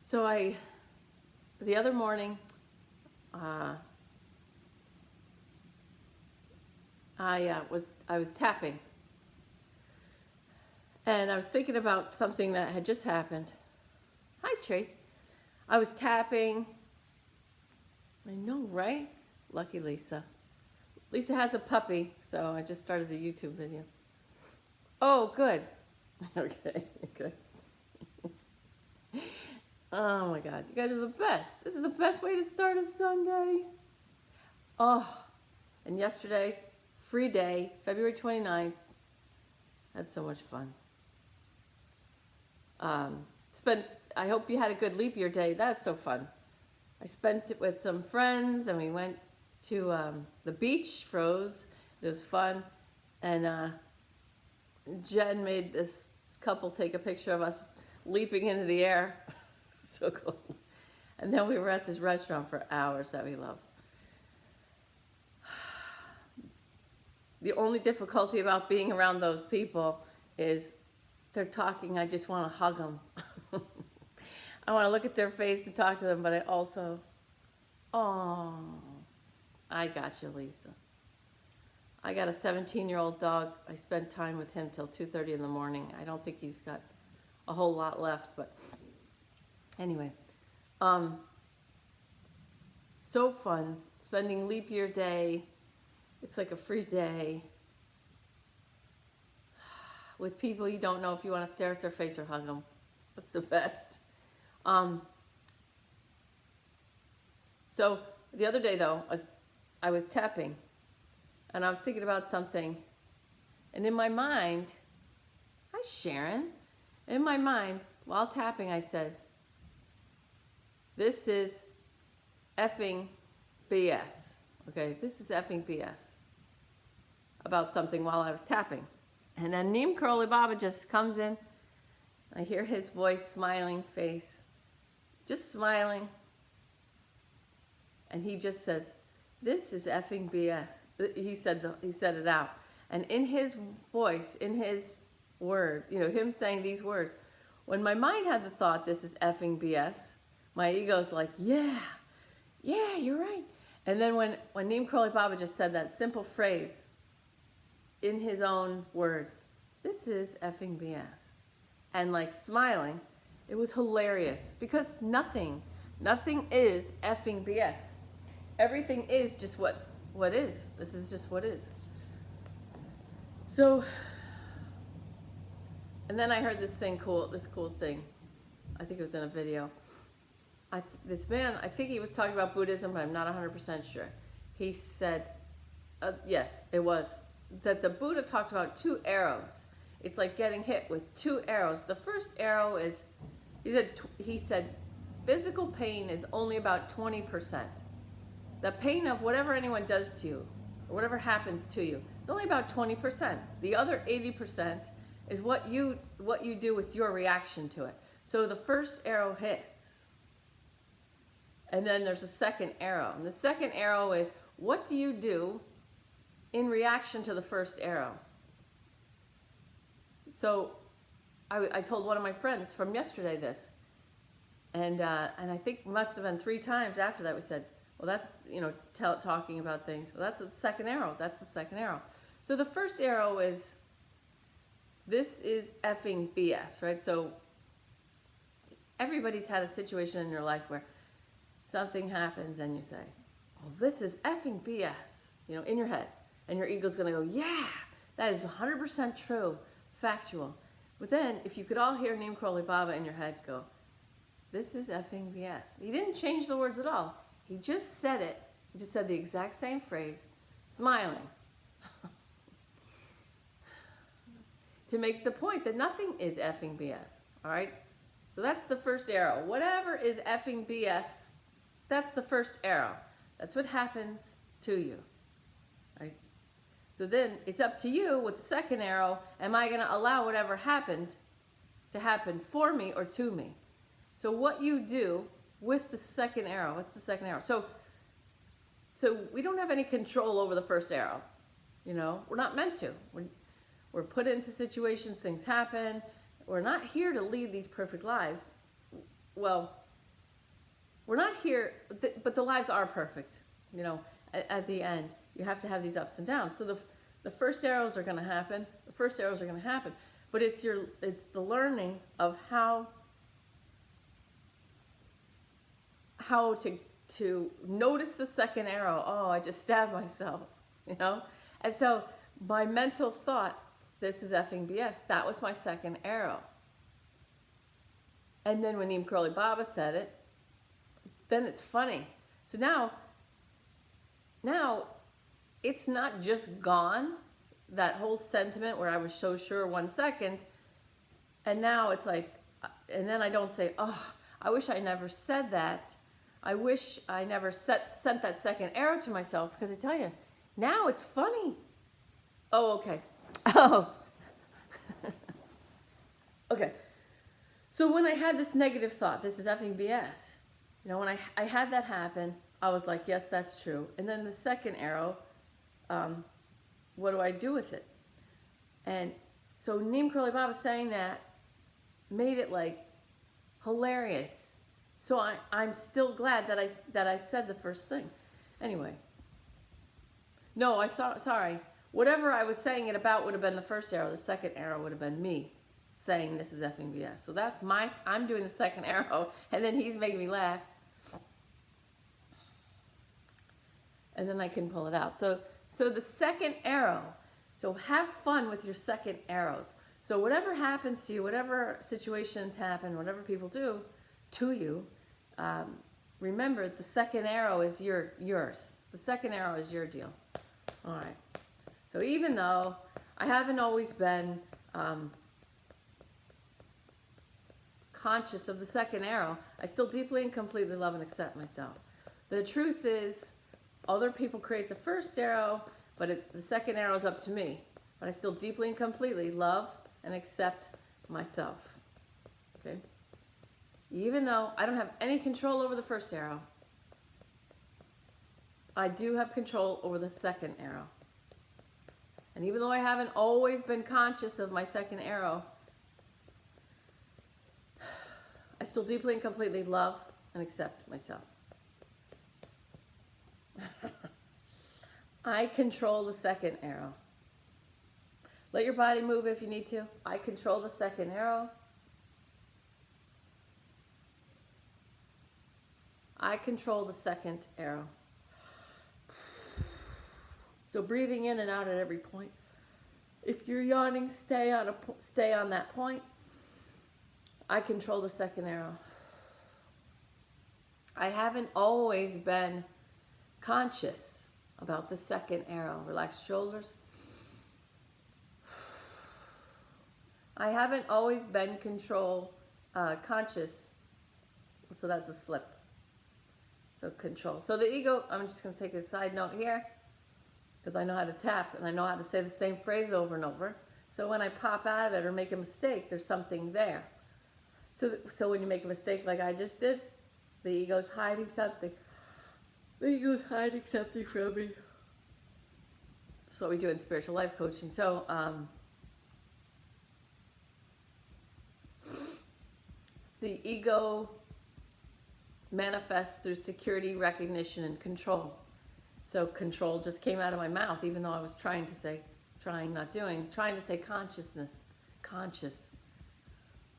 So the other morning, uh, I was tapping, and I was thinking about something that had just happened. Hi, Trace. I was tapping. I know, right? Lucky Lisa. Lisa has a puppy, so I just started the YouTube video. Oh, good. Okay, good. Oh my God, you guys are the best. This is the best way to start a Sunday. Oh, and yesterday, free day, February 29th. Had so much fun. I hope you had a good leap year day. That's so fun. I spent it with some friends, and we went to the beach, froze. It was fun. And Jen made this couple take a picture of us leaping into the air. So cool. And then we were at this restaurant for hours that we love. The only difficulty about being around those people is they're talking, I just want to hug them. I want to look at their face and talk to them, but I also, oh, I got you, Lisa. I got a 17-year-old dog. I spent time with him till 2:30 in the morning. I don't think he's got a whole lot left, but anyway. So fun, spending leap year day. It's like a free day with people you don't know if you want to stare at their face or hug them. That's the best. So the other day though, I was tapping and I was thinking about something, and in my mind, hi Sharon, in my mind, while tapping, I said, this is effing BS. Okay, this is effing BS about something while I was tapping. And then Neem Karoli Baba just comes in. I hear his voice, smiling face, just smiling. And he just says, this is effing BS. He said it out. And in his voice, in his word, him saying these words, when my mind had the thought, this is effing BS, my ego's like, yeah, you're right. And then when Neem Karoli Baba just said that simple phrase in his own words, this is effing BS, and like smiling, it was hilarious because nothing is effing BS. Everything is just what is. This is just what is. So, and then I heard this cool thing. I think it was in a video. This man, I think he was talking about Buddhism, but I'm not 100% sure. He said, yes, it was, that the Buddha talked about 2 arrows. It's like getting hit with 2 arrows. The first arrow is, he said, physical pain is only about 20%. The pain of whatever anyone does to you, or whatever happens to you, is only about 20%. The other 80% is what you do with your reaction to it. So the first arrow hits. And then there's a second arrow. And the second arrow is, what do you do in reaction to the first arrow? So I told one of my friends from yesterday this. And I think it must have been 3 times after that we said, well, that's, talking about things. Well, that's the second arrow. That's the second arrow. So the first arrow is, this is effing BS, right? So everybody's had a situation in your life where something happens and you say, oh, this is effing BS, in your head. And your ego's going to go, yeah, that is 100% true, factual. But then if you could all hear Neem Karoli Baba in your head go, this is effing BS. He didn't change the words at all. He just said it. He just said the exact same phrase, smiling. To make the point that nothing is effing BS, all right? So that's the first arrow. Whatever is effing BS, that's the first arrow. That's what happens to you, right? So then it's up to you with the second arrow, am I going to allow whatever happened to happen for me or to me? So what you do with the second arrow, what's the second arrow? So we don't have any control over the first arrow, we're not meant to. We're put into situations, things happen. We're not here to lead these perfect lives. Well, we're not here, but the lives are perfect. You know, at the end, you have to have these ups and downs. So the first arrows are going to happen. The first arrows are going to happen, but it's the learning of how to notice the second arrow. Oh, I just stabbed myself, you know? And so my mental thought, this is effing BS. That was my second arrow. And then when Neem Karoli Baba said it, then it's funny. So now it's not just gone, that whole sentiment where I was so sure 1 second, and now it's like, and then I don't say, oh, I wish I never said that. I wish I never sent that second arrow to myself, because I tell you, now it's funny. Oh, okay. Oh. Okay. So when I had this negative thought, this is effing BS, you know, when I had that happen, I was like, yes, that's true. And then the second arrow, what do I do with it? And so Neem Karoli Baba saying that made it like hilarious. So I'm still glad that I said the first thing. Anyway. No, sorry. Whatever I was saying it about would have been the first arrow. The second arrow would have been me saying this is effing BS. So that's I'm doing the second arrow, and then he's making me laugh. And then I can pull it out. So the second arrow, so have fun with your second arrows. So whatever happens to you, whatever situations happen, whatever people do to you, remember the second arrow is yours. The second arrow is your deal. All right. So even though I haven't always been conscious of the second arrow, I still deeply and completely love and accept myself. The truth is, other people create the first arrow, but the second arrow is up to me. But I still deeply and completely love and accept myself. Okay? Even though I don't have any control over the first arrow, I do have control over the second arrow. And even though I haven't always been conscious of my second arrow, I still deeply and completely love and accept myself. I control the second arrow. Let your body move if you need to. I control the second arrow. I control the second arrow. So breathing in and out at every point. If you're yawning, stay on that point. I control the second arrow. I haven't always been conscious about the second arrow. Relax shoulders. I haven't always been conscious. So that's a slip. So control. So the ego, I'm just going to take a side note here, because I know how to tap and I know how to say the same phrase over and over. So when I pop out of it or make a mistake, there's something there. So when you make a mistake like I just did, the ego's hiding something. The ego's hiding something from me. That's what we do in spiritual life coaching. So the ego manifests through security, recognition, and control. So control just came out of my mouth, even though I was trying to say consciousness, conscious.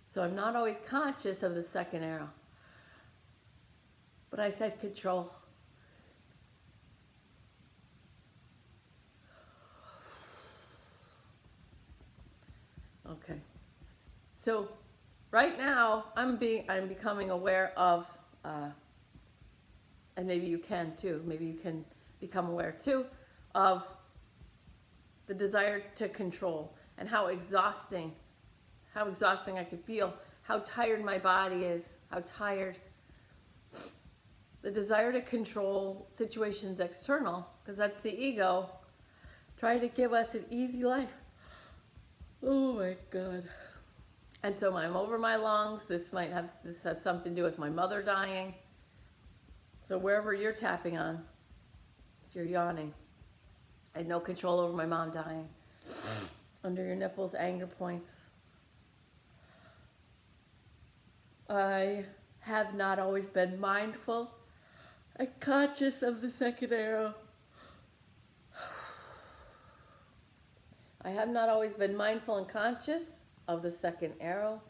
So I'm not always conscious of the second arrow. But I said control. Okay. So right now I'm becoming aware of, and maybe you can too, maybe you can become aware too, of the desire to control and how exhausting I can feel, how tired my body is, how tired. The desire to control situations external, because that's the ego trying to give us an easy life. Oh my God. And so I'm over my lungs. This has something to do with my mother dying. So wherever you're tapping on, if you're yawning, I had no control over my mom dying. Under your nipples, anger points. I have not always been mindful and conscious of the second arrow. I have not always been mindful and conscious of the second arrow.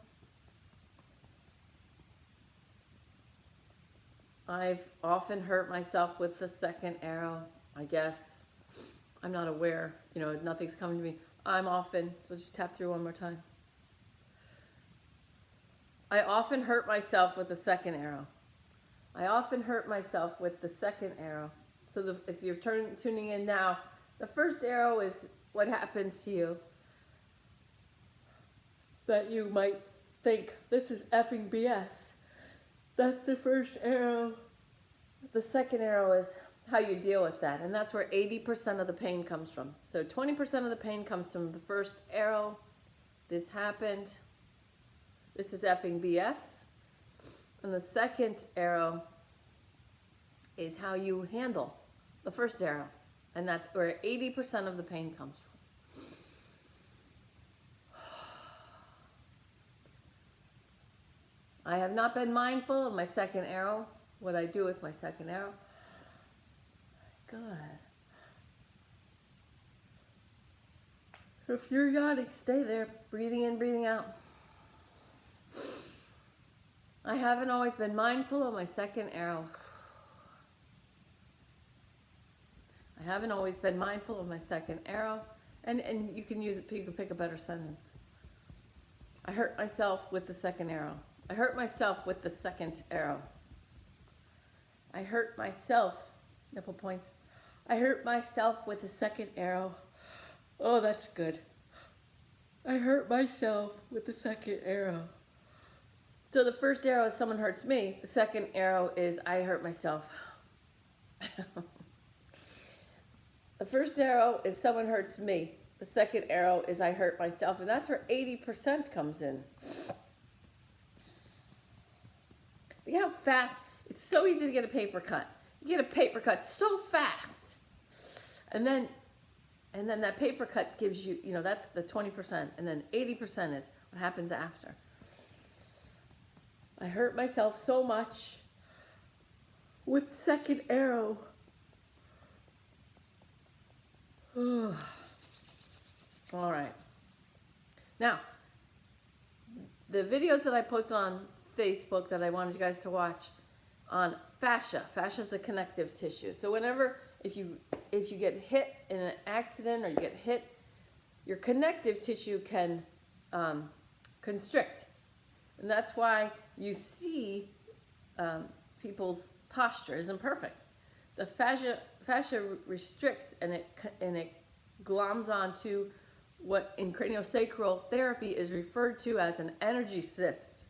I've often hurt myself with the second arrow, I guess. I'm not aware, nothing's coming to me. So just tap through one more time. I often hurt myself with the second arrow. I often hurt myself with the second arrow. So if you're tuning in now, the first arrow is what happens to you that you might think, this is effing BS. That's the first arrow. The second arrow is how you deal with that. And that's where 80% of the pain comes from. So 20% of the pain comes from the first arrow. This happened. This is effing BS. And the second arrow is how you handle the first arrow. And that's where 80% of the pain comes from. I have not been mindful of my second arrow, what I do with my second arrow. Good. If you're yawning, stay there, breathing in, breathing out. I haven't always been mindful of my second arrow. I haven't always been mindful of my second arrow. And you can use it, you can pick a better sentence. I hurt myself with the second arrow. I hurt myself with the second arrow. I hurt myself, nipple points. I hurt myself with the second arrow. Oh, that's good. I hurt myself with the second arrow. So the first arrow is someone hurts me. The second arrow is I hurt myself. The first arrow is someone hurts me. The second arrow is I hurt myself. And that's where 80% comes in. Look how fast. It's so easy to get a paper cut. You get a paper cut so fast. And then that paper cut gives you, that's the 20%. And then 80% is what happens after. I hurt myself so much with the second arrow. All right. Now, the videos that I posted on Facebook that I wanted you guys to watch on fascia. Fascia is the connective tissue. So if you get hit in an accident or you get hit, your connective tissue can constrict. And that's why you see people's posture isn't perfect. The fascia restricts and it gloms onto what in craniosacral therapy is referred to as an energy cyst.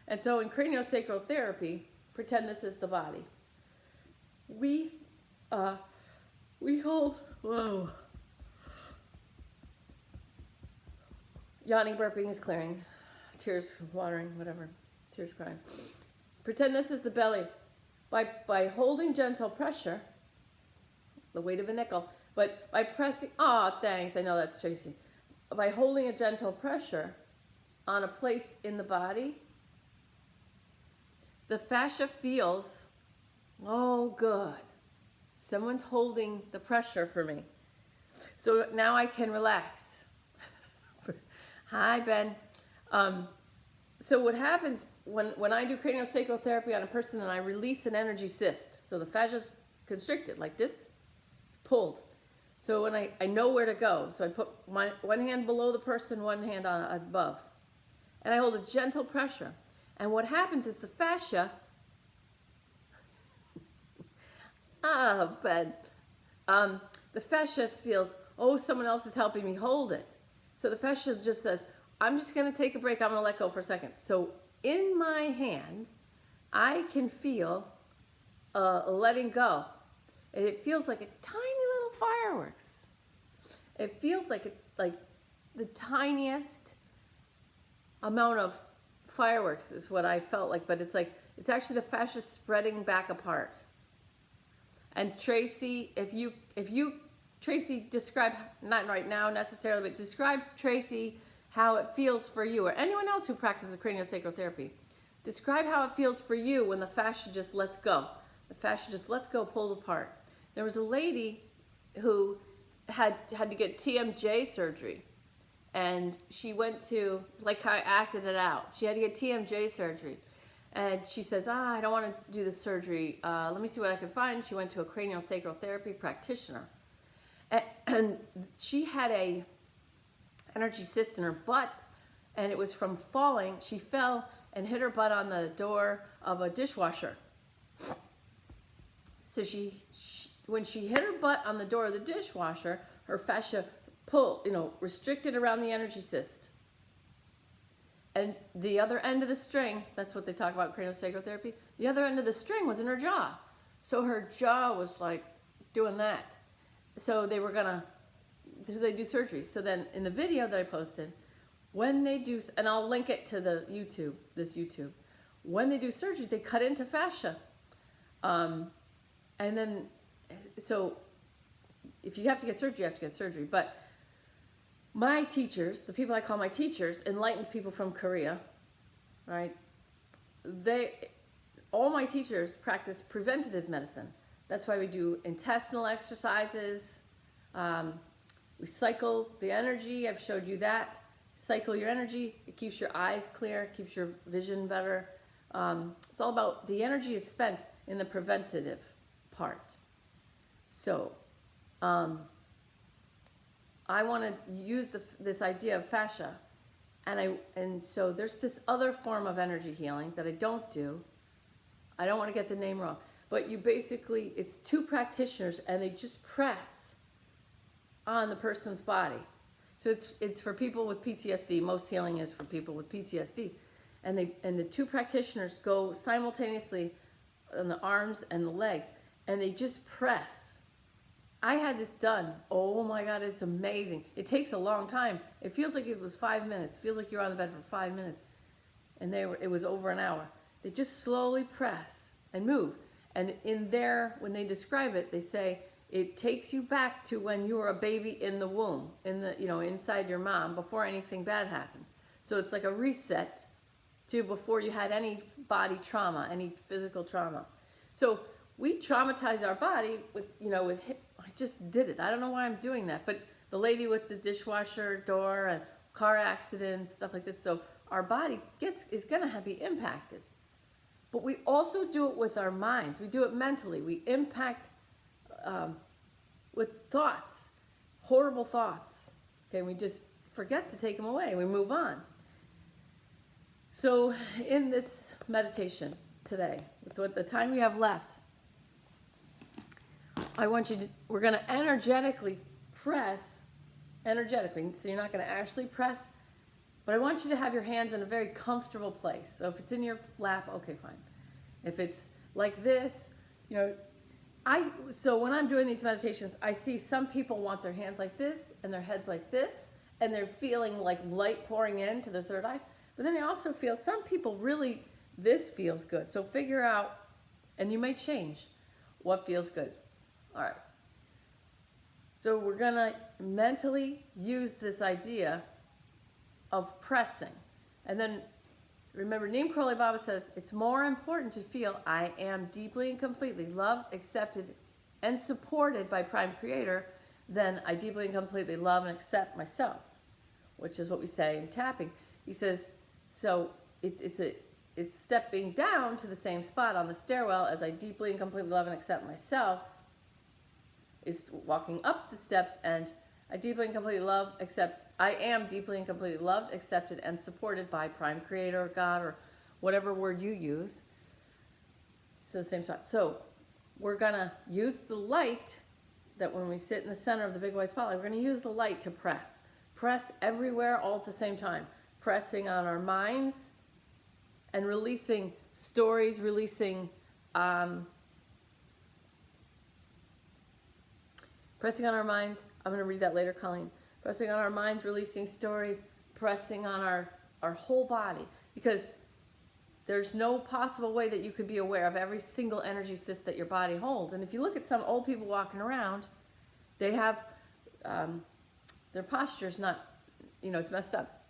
And so in craniosacral therapy, pretend this is the body. We hold, whoa. Yawning, burping is clearing. Tears watering, whatever. Tears crying. Pretend this is the belly. By holding gentle pressure, the weight of a nickel, but by pressing, thanks, I know that's Tracy. By holding a gentle pressure on a place in the body, the fascia feels, oh good, someone's holding the pressure for me. So now I can relax. Hi, Ben. So what happens when I do craniosacral therapy on a person and I release an energy cyst, so the fascia's constricted like this, it's pulled. So when I know where to go, so I put one hand below the person, one hand above, and I hold a gentle pressure. And what happens is the fascia, Ben, the fascia feels, oh, someone else is helping me hold it. So the fascia just says, I'm just going to take a break. I'm going to let go for a second. So in my hand, I can feel letting go. And it feels like a tiny little fireworks. It feels like the tiniest amount of fireworks is what I felt like. But it's actually the fascia spreading back apart. And Tracy, if you Tracy, describe, not right now necessarily, but describe, Tracy, how it feels for you or anyone else who practices craniosacral therapy. Describe how it feels for you when the fascia just lets go. The fascia just lets go, pulls apart. There was a lady who had to get TMJ surgery. And she went to, like how I acted it out. She had to get TMJ surgery. And she says, I don't want to do this surgery. Let me see what I can find. She went to a craniosacral therapy practitioner. And she had a energy cyst in her butt, and it was from falling. She fell and hit her butt on the door of a dishwasher. So when she hit her butt on the door of the dishwasher, her fascia restricted around the energy cyst. And the other end of the string, that's what they talk about craniosacral therapy, the other end of the string was in her jaw. So her jaw was like doing that. So they do surgery. So then in the video that I posted, when they do, and I'll link it to the YouTube, when they do surgery, they cut into fascia. And then, so if you have to get surgery, you have to get surgery. But my teachers, the people I call my teachers, enlightened people from Korea, right? All my teachers practice preventative medicine. That's why we do intestinal exercises. We cycle the energy. I've showed you that. Cycle your energy. It keeps your eyes clear, keeps your vision better. It's all about the energy is spent in the preventative part. So, I want to use this idea of fascia, and so there's this other form of energy healing that I don't do. I don't want to get the name wrong, but it's two practitioners, and they just press on the person's body. So it's for people with PTSD. Most healing is for people with PTSD, and the two practitioners go simultaneously on the arms and the legs, and they just press. I had this done. Oh my God, it's amazing. It takes a long time. It feels like it was 5 minutes. It feels like you're on the bed for 5 minutes. And it was over an hour. They just slowly press and move. And in there, when they describe it, they say it takes you back to when you were a baby in the womb, inside your mom, before anything bad happened. So it's like a reset to before you had any body trauma, any physical trauma. So we traumatize our body with I just did it. I don't know why I'm doing that, but the lady with the dishwasher door and car accidents, stuff like this. So our body is going to be impacted. But we also do it with our minds. We do it mentally. We impact with thoughts, horrible thoughts. Okay, we just forget to take them away. We move on. So in this meditation today, with the time we have left, we're going to energetically press, so you're not going to actually press, but I want you to have your hands in a very comfortable place. So if it's in your lap, okay, fine. If it's like this, so when I'm doing these meditations, I see some people want their hands like this and their heads like this, and they're feeling like light pouring into their third eye. But then I also feel some people really, this feels good. So figure out, and you may change what feels good. All right. So we're going to mentally use this idea of pressing. And then remember, Neem Karoli Baba says, it's more important to feel I am deeply and completely loved, accepted, and supported by Prime Creator than I deeply and completely love and accept myself, which is what we say in tapping. He says, so it's stepping down to the same spot on the stairwell as I deeply and completely love and accept myself, is walking up the steps, and I deeply and completely I am deeply and completely loved, accepted, and supported by Prime Creator, or God, or whatever word you use. It's the same spot. So we're going to use the light that when we sit in the center of the big white spotlight, we're going to use the light to press. Press everywhere all at the same time. Pressing on our minds and releasing stories, pressing on our minds. I'm going to read that later, Colleen. Pressing on our minds, releasing stories, pressing on our whole body. Because there's no possible way that you could be aware of every single energy cyst that your body holds. And if you look at some old people walking around, they have, their posture's not, it's messed up.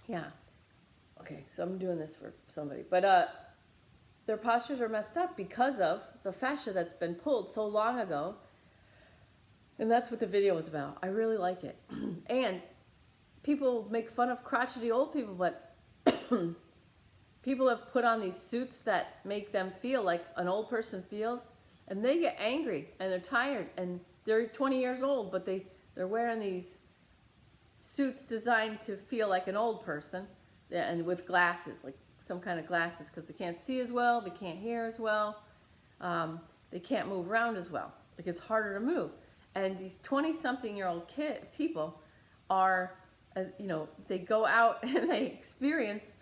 Yeah. Okay, so I'm doing this for somebody. But their postures are messed up because of the fascia that's been pulled so long ago. And that's what the video was about. I really like it. And people make fun of crotchety old people, but people have put on these suits that make them feel like an old person feels, and they get angry and they're tired and they're 20 years old, but they're wearing these suits designed to feel like an old person, and with glasses, like some kind of glasses, because they can't see as well, they can't hear as well, they can't move around as well. Like, it's harder to move. And these 20-something-year-old people are, they go out and they experience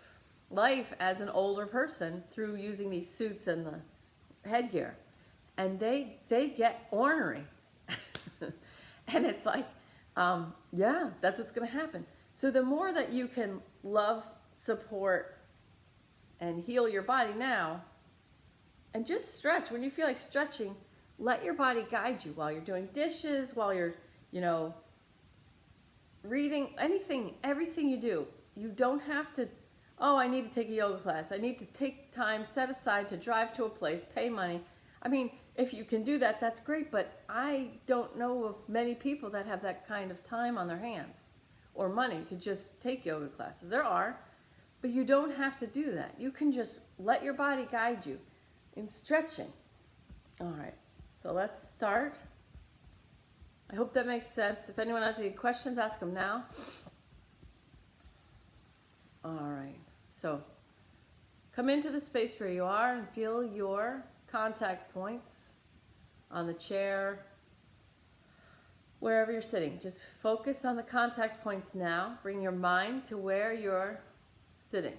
life as an older person through using these suits and the headgear. And they get ornery. And it's like, yeah, that's what's going to happen. So the more that you can love, support, and heal your body now, and just stretch. When you feel like stretching, let your body guide you while you're doing dishes, while you're, reading, everything you do. You don't have to, oh, I need to take a yoga class. I need to take time set aside to drive to a place, pay money. I mean, if you can do that, that's great, but I don't know of many people that have that kind of time on their hands or money to just take yoga classes. There are, but you don't have to do that. You can just let your body guide you in stretching. All right, so let's start. I hope that makes sense. If anyone has any questions, ask them now. All right, so come into the space where you are and feel your contact points on the chair, wherever you're sitting. Just focus on the contact points now. Bring your mind to where you're sitting.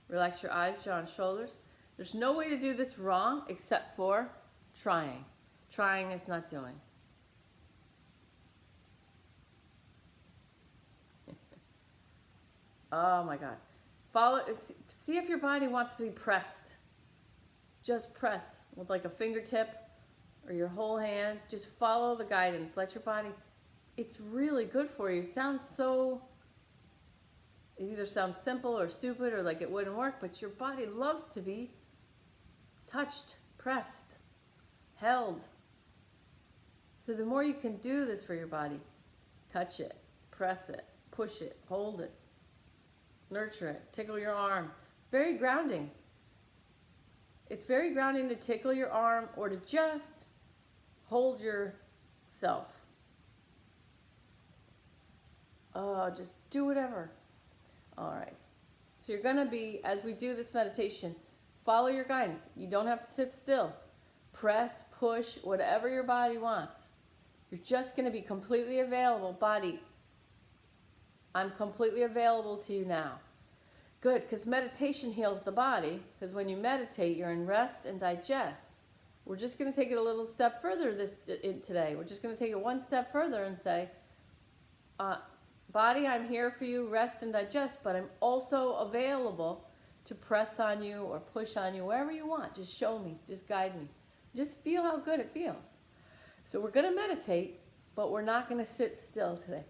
Relax your eyes, jaw, and shoulders. There's no way to do this wrong except for trying. Trying is not doing. Oh my God. See if your body wants to be pressed. Just press with like a fingertip or your whole hand. Just follow the guidance. Let your body, it's really good for you. It either sounds simple or stupid or like it wouldn't work, but your body loves to be touched, pressed, held. So the more you can do this for your body, touch it, press it, push it, hold it, nurture it, tickle your arm. It's very grounding. It's very grounding to tickle your arm or to just hold yourself. Just do whatever. All right. So you're going to be, as we do this meditation, follow your guidance. You don't have to sit still. Press, push, whatever your body wants. You're just going to be completely available. Body, I'm completely available to you now. Good, because meditation heals the body, because when you meditate, you're in rest and digest. We're just going to take it a little step further today. We're just going to take it one step further and say, body, I'm here for you, rest and digest, but I'm also available to press on you or push on you, wherever you want. Just show me, just guide me. Just feel how good it feels. So we're going to meditate, but we're not going to sit still today.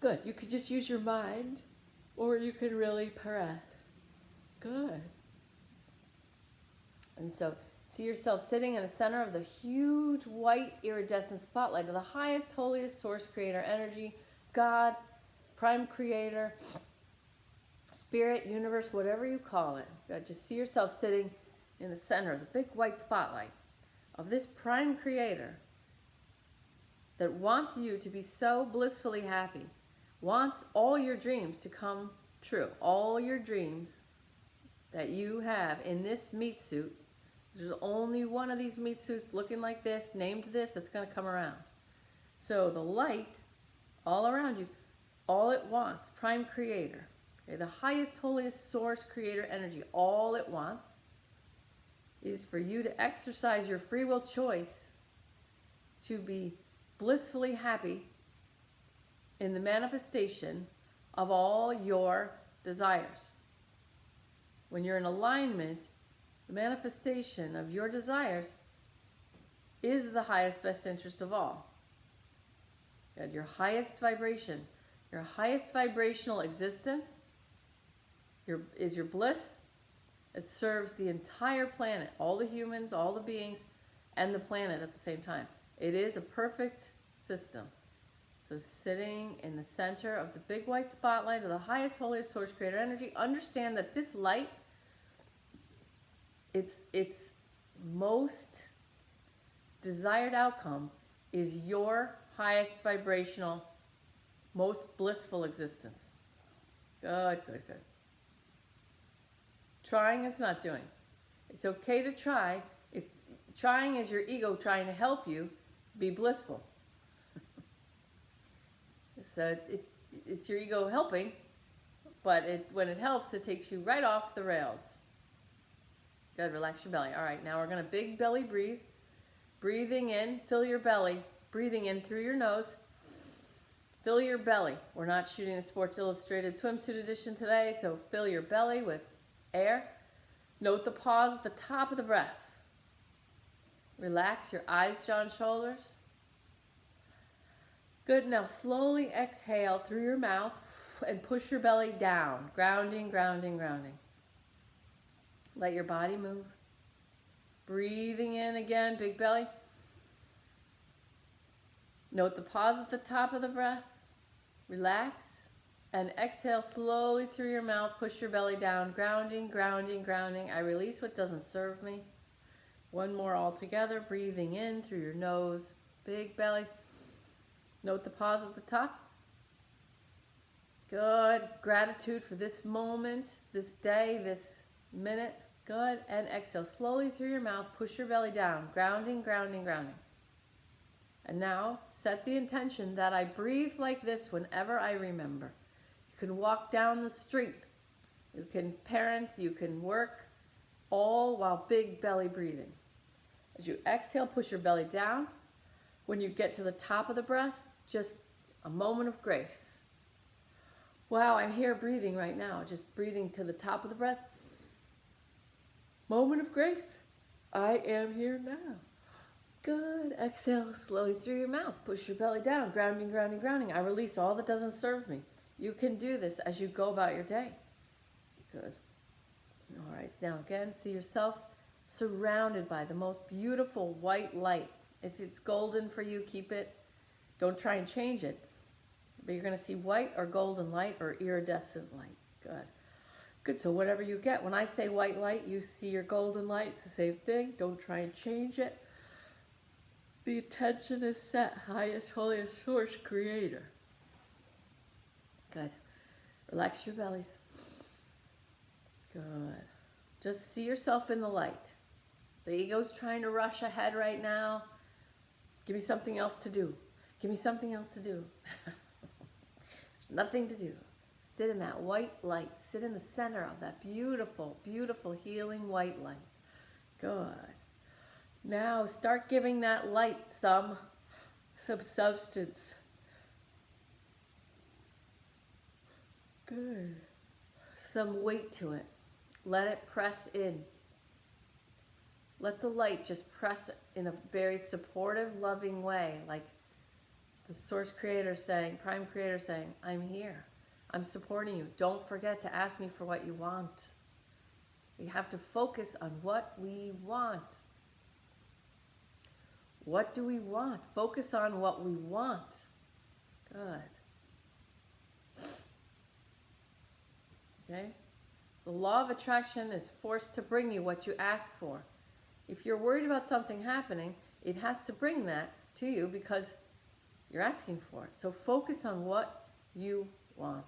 Good. You could just use your mind, or you could really press. Good. And so see yourself sitting in the center of the huge white iridescent spotlight of the highest, holiest source creator energy, God, prime creator, spirit, universe, whatever you call it. God, just see yourself sitting in the center of the big white spotlight of this prime creator that wants you to be so blissfully happy, wants all your dreams to come true, all your dreams that you have in this meat suit. There's only one of these meat suits looking like this, named this, that's going to come around. So the light all around you, all it wants, prime creator, okay, the highest, holiest source creator energy, all it wants is for you to exercise your free will choice to be blissfully happy in the manifestation of all your desires. When you're in alignment, the manifestation of your desires is the highest best interest of all. At your highest vibration, Your highest vibrational existence is your bliss. It serves the entire planet, all the humans, all the beings, and the planet at the same time. It is a perfect system. So sitting in the center of the big white spotlight of the highest, holiest source creator energy, understand that this light, its most desired outcome is your highest vibrational, most blissful existence. Good, good, good. Trying is not doing. It's okay to try. Trying is your ego trying to help you be blissful. So it's your ego helping, but when it helps, it takes you right off the rails. Good, relax your belly. All right, now we're going to big belly breathe. Breathing in, fill your belly. Breathing in through your nose. Fill your belly. We're not shooting a Sports Illustrated swimsuit edition today, so fill your belly with air. Note the pause at the top of the breath. Relax your eyes, jaw, and shoulders. Good, now slowly exhale through your mouth and push your belly down. Grounding, grounding, grounding. Let your body move. Breathing in again, big belly. Note the pause at the top of the breath. Relax and exhale slowly through your mouth. Push your belly down. Grounding, grounding, grounding. I release what doesn't serve me. One more all together. Breathing in through your nose. Big belly. Note the pause at the top. Good. Gratitude for this moment, this day, this minute. Good. And exhale slowly through your mouth. Push your belly down. Grounding, grounding, grounding. And now set the intention that I breathe like this whenever I remember. You can walk down the street. You can parent. You can work. All while big belly breathing. As you exhale, push your belly down. When you get to the top of the breath, just a moment of grace. Wow, I'm here breathing right now. Just breathing to the top of the breath. Moment of grace. I am here now. Good. Exhale slowly through your mouth. Push your belly down. Grounding, grounding, grounding. I release all that doesn't serve me. You can do this as you go about your day. Good. All right. Now again, see yourself surrounded by the most beautiful white light. If it's golden for you, keep it. Don't try and change it. But you're going to see white or golden light or iridescent light. Good. Good. So whatever you get, when I say white light, you see your golden light. It's the same thing. Don't try and change it. The attention is set. Highest, holiest source creator. Good. Relax your bellies. Good. Just see yourself in the light. The ego's trying to rush ahead right now. Give me something else to do. Give me something else to do. There's nothing to do. Sit in that white light. Sit in the center of that beautiful, beautiful healing white light. Good. Now start giving that light some substance. Good. Some weight to it. Let it press in. Let the light just press in a very supportive, loving way, like the source creator saying, prime creator saying, I'm here. I'm supporting you. Don't forget to ask me for what you want. We have to focus on what we want. What do we want? Focus on what we want. Good. Okay? The law of attraction is forced to bring you what you ask for. If you're worried about something happening, it has to bring that to you because you're asking for it. So focus on what you want.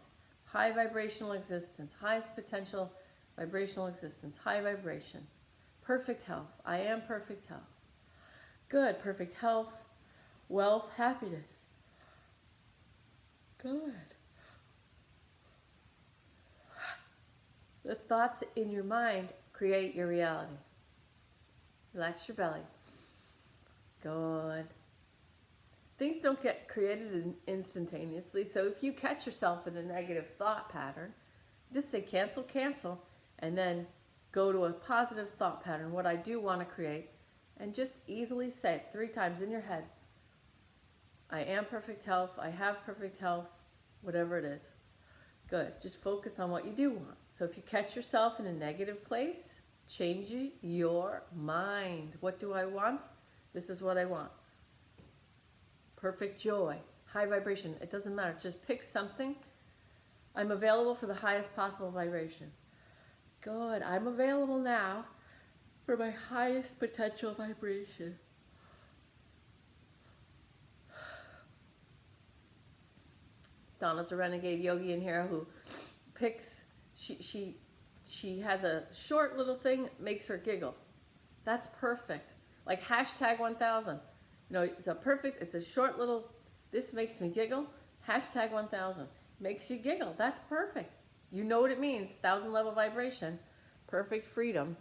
High vibrational existence, highest potential vibrational existence, high vibration. Perfect health. I am perfect health. Good. Perfect health, wealth, happiness. Good. The thoughts in your mind create your reality. Relax your belly. Good. Things don't get created instantaneously, so if you catch yourself in a negative thought pattern, just say cancel, cancel, and then go to a positive thought pattern, what I do want to create, and just easily say it 3 times in your head. I am perfect health. I have perfect health. whatever it is. Good. Just focus on what you do want. So if you catch yourself in a negative place, change your mind. What do I want? This is what I want. Perfect joy, high vibration. It doesn't matter. Just pick something. I'm available for the highest possible vibration. Good. I'm available now for my highest potential vibration. Donna's a renegade yogi in here who picks, she has a short little thing, makes her giggle. That's perfect. Like hashtag 1000. You know, it's a short little, this makes me giggle, hashtag 1000. Makes you giggle. That's perfect. You know what it means. 1000 level vibration, perfect freedom.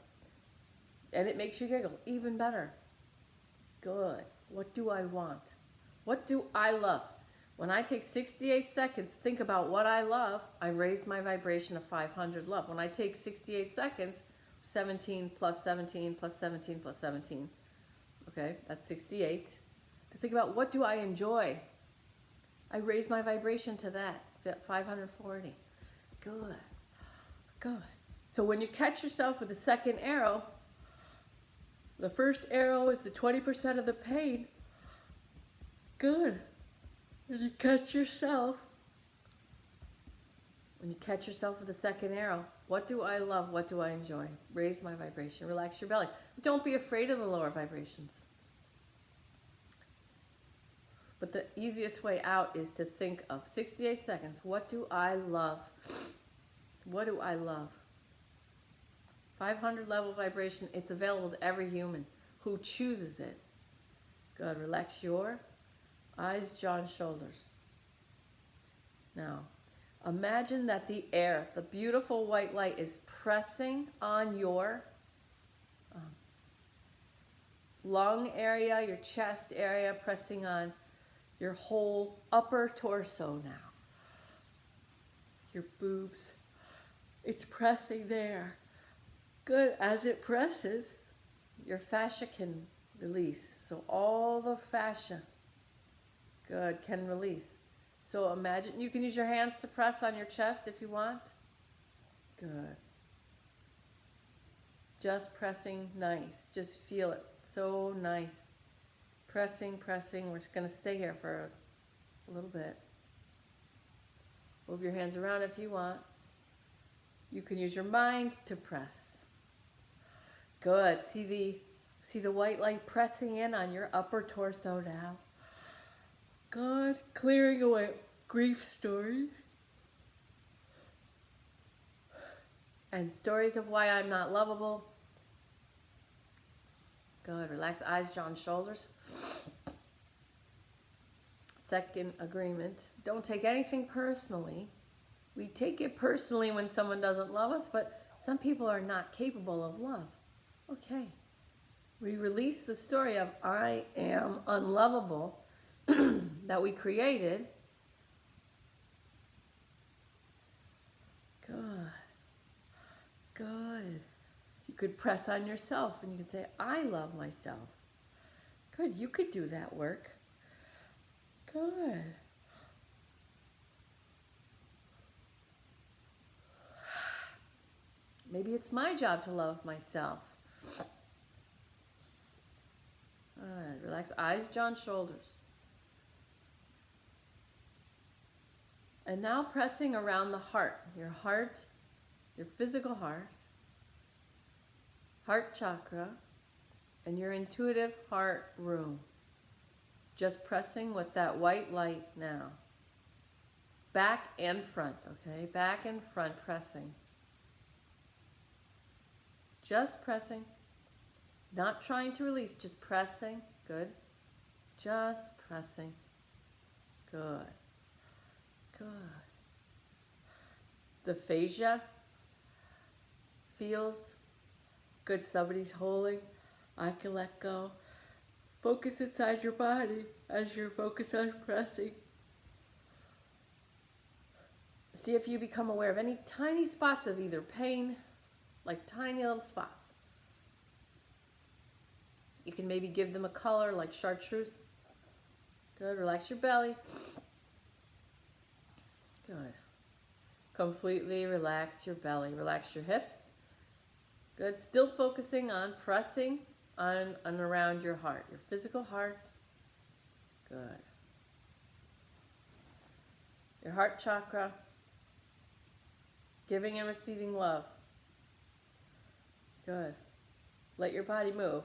And it makes you giggle. Even better. Good. What do I want? What do I love? When I take 68 seconds to think about what I love, I raise my vibration to 500 love. When I take 68 seconds, 17 plus 17 plus 17 plus 17. Okay, that's 68. To think about what do I enjoy? I raise my vibration to that, 540. Good. Good. So when you catch yourself with the second arrow, the first arrow is the 20% of the pain. Good. When you catch yourself with the second arrow, what do I love? What do I enjoy? Raise my vibration. Relax your belly. Don't be afraid of the lower vibrations. But the easiest way out is to think of 68 seconds. What do I love? What do I love? 500 level vibration. It's available to every human who chooses it. Good. Relax your eyes, jaw, and shoulders. Now, imagine that the air, the beautiful white light, is pressing on your lung area, your chest area, pressing on your whole upper torso now. Your boobs. It's pressing there. Good. As it presses, your fascia can release. So all the fascia, good, can release. So imagine, you can use your hands to press on your chest if you want. Good. Just pressing nice. Just feel it. So nice. Pressing, pressing. We're just going to stay here for a little bit. Move your hands around if you want. You can use your mind to press. Good. See the white light pressing in on your upper torso now. Good. Clearing away grief stories. And stories of why I'm not lovable. Good. Relax eyes, jaw, and shoulders. Second agreement. Don't take anything personally. We take it personally when someone doesn't love us, but some people are not capable of love. Okay. We release the story of I am unlovable that we created. Good. Good. You could press on yourself and you could say, I love myself. Good. You could do that work. Good. Maybe it's my job to love myself. Good. Relax eyes, jaw, and shoulders. And now pressing around the heart, your physical heart chakra, and your intuitive heart room. Just pressing with that white light now. Back and front, okay? Back and front pressing. Just pressing. Not trying to release, just pressing. Good. Just pressing. Good. Good. The fascia feels good. Somebody's holding. I can let go. Focus inside your body as you're focused on pressing. See if you become aware of any tiny spots of either pain, like tiny little spots. You can maybe give them a color like chartreuse. Good. Relax your belly. Completely relax your belly. Relax your hips. Good. Still focusing on pressing on and around your heart, your physical heart. Good. Your heart chakra. Giving and receiving love. Good. Let your body move.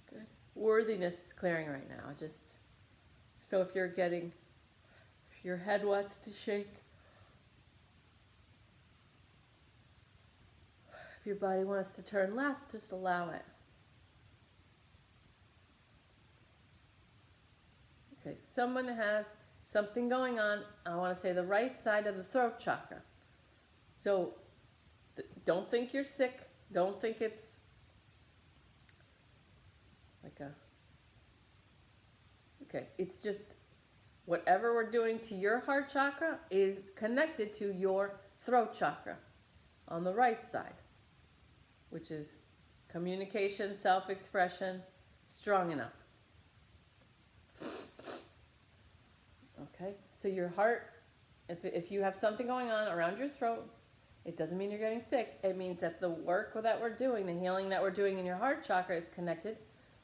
Good. Worthiness is clearing right now. Just so if your head wants to shake, if your body wants to turn left, just allow it. Okay, someone has something going on, I want to say the right side of the throat chakra. So don't think you're sick. Don't think it's like okay, it's just whatever we're doing to your heart chakra is connected to your throat chakra on the right side, which is communication, self-expression, strong enough. Okay, so your heart, if you have something going on around your throat, it doesn't mean you're getting sick. It means that the work that we're doing, the healing that we're doing in your heart chakra is connected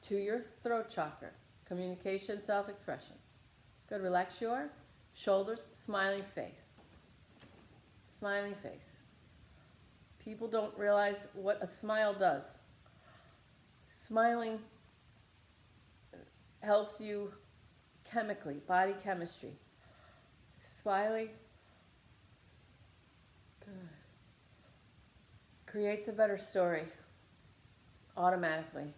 to your throat chakra. Communication, self-expression. Good. Relax your shoulders, smiling face. Smiling face. People don't realize what a smile does. Smiling helps you chemically, body chemistry. Smiling creates a better story automatically.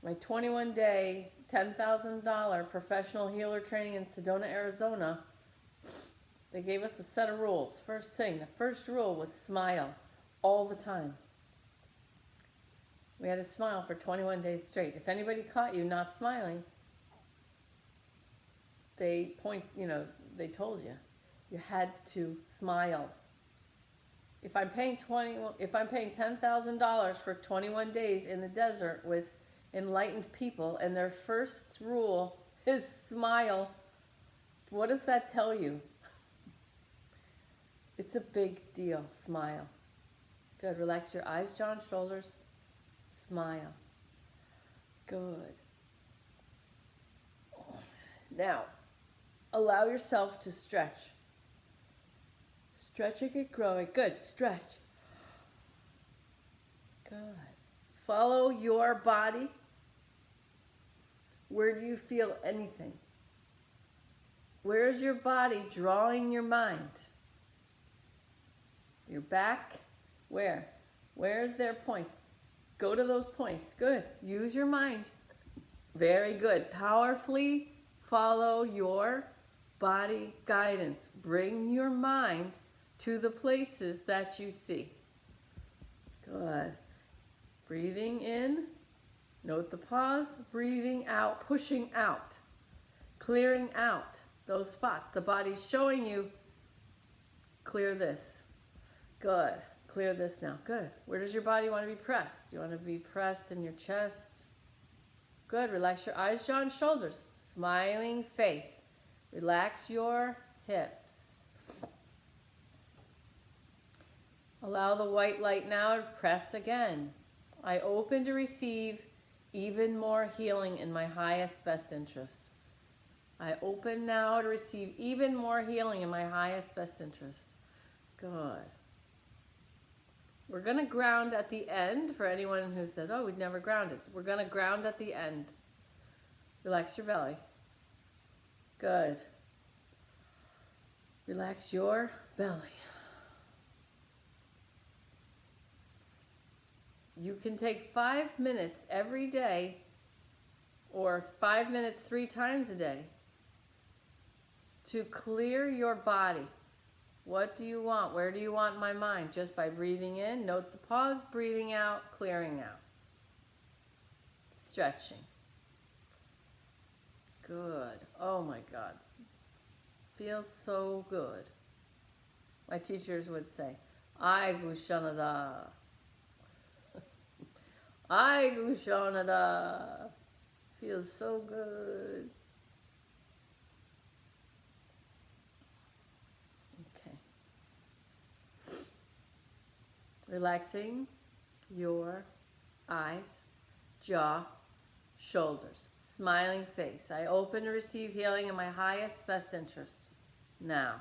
My 21-day, $10,000 professional healer training in Sedona, Arizona, they gave us a set of rules. First thing, the first rule was smile all the time. We had to smile for 21 days straight. If anybody caught you not smiling, they told you. You had to smile. If I'm paying $10,000 for 21 days in the desert with enlightened people and their first rule is smile, what does that tell you? It's a big deal. Smile. Good. Relax your eyes, jaw, and shoulders. Smile. Good. Now, allow yourself to stretch. Stretching and growing. Good. Stretch. Good. Follow your body. Where do you feel anything? Where is your body drawing your mind? Your back? Where? Where is their points? Go to those points. Good. Use your mind. Very good. Powerfully follow your body guidance. Bring your mind to the places that you see. Good. Breathing in. Note the pause. Breathing out. Pushing out. Clearing out those spots. The body's showing you, clear this. Good. Clear this now. Good. Where does your body want to be pressed? You want to be pressed in your chest. Good. Relax your eyes, jaw, and shoulders. Smiling face. Relax your hips. Allow the white light now to press again. I open to receive even more healing in my highest best interest. I open now to receive even more healing in my highest best interest. Good. We're going to ground at the end for anyone who said, oh, we'd never grounded. We're going to ground at the end. Relax your belly. Good. Relax your belly. You can take 5 minutes every day or 5 minutes 3 times a day to clear your body. What do you want? Where do you want my mind? Just by breathing in, note the pause, breathing out, clearing out. Stretching. Good. Oh my God. Feels so good. My teachers would say, Ai Gushanada. Ai Gushanada. Feels so good. Relaxing your eyes, jaw, shoulders, smiling face. I open to receive healing in my highest, best interest now.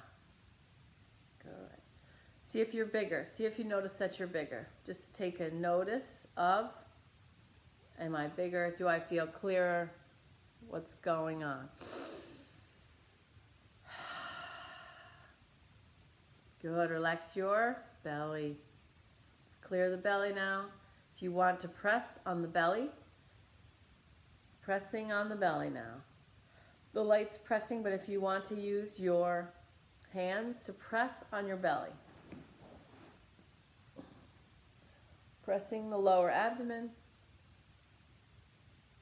Good. See if you're bigger. See if you notice that you're bigger. Just take a notice of, am I bigger? Do I feel clearer? What's going on? Good. Relax your belly. Let's clear the belly now. If you want to press on the belly, pressing on the belly now. The light's pressing, but if you want to use your hands to press on your belly. Pressing the lower abdomen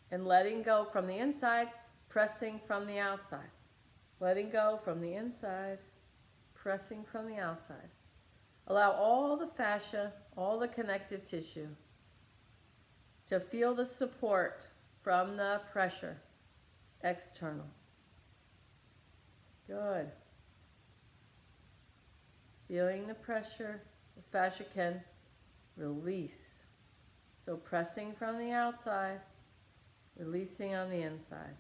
and letting go from the inside, pressing from the outside. Letting go from the inside, pressing from the outside. Allow all the fascia, all the connective tissue to feel the support from the pressure, external. Good. Feeling the pressure, the fascia can release. So pressing from the outside, releasing on the inside.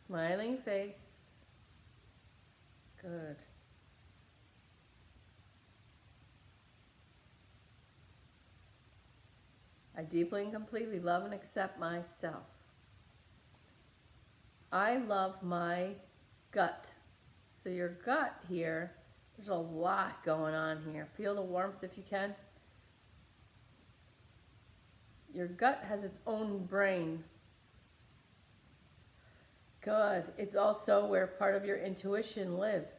Smiling face. Good. I deeply and completely love and accept myself. I love my gut. So your gut here, there's a lot going on here. Feel the warmth if you can. Your gut has its own brain. Good. It's also where part of your intuition lives.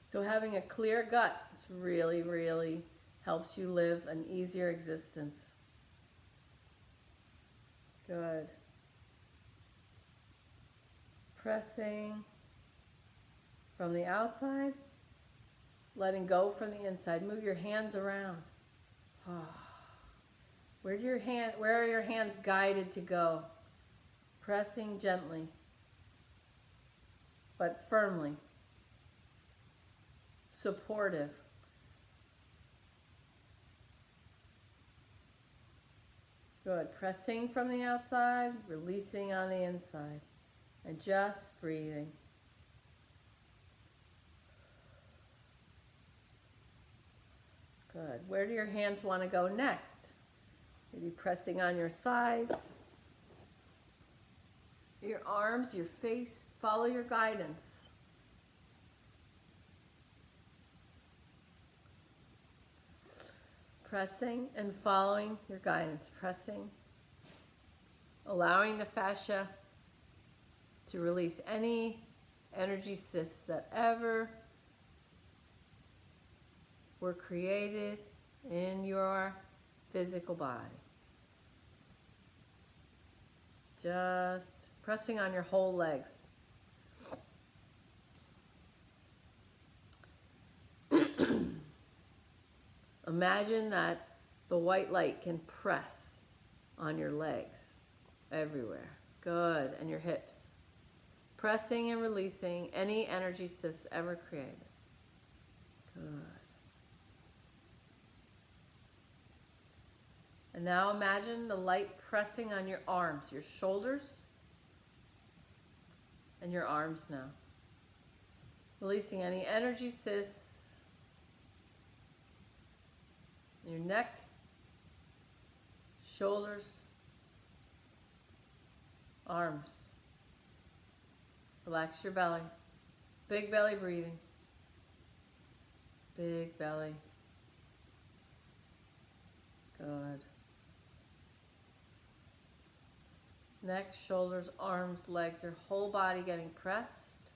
So having a clear gut really, really helps you live an easier existence. Good. Pressing from the outside, letting go from the inside. Move your hands around. Where are your hands guided to go? Pressing gently, but firmly. Supportive. Good. Pressing from the outside, releasing on the inside. And just breathing. Good. Where do your hands want to go next? Maybe pressing on your thighs, your arms, your face. Follow your guidance. Pressing and following your guidance. Pressing. Allowing the fascia to release any energy cysts that ever were created in your physical body. Just pressing on your whole legs. Imagine that the white light can press on your legs everywhere. Good. And your hips. Pressing and releasing any energy cysts ever created. Good. And now imagine the light pressing on your arms, your shoulders, and your arms now. Releasing any energy cysts in your neck, shoulders, arms. Relax your belly. Big belly breathing. Big belly. Good. Neck, shoulders, arms, legs, your whole body getting pressed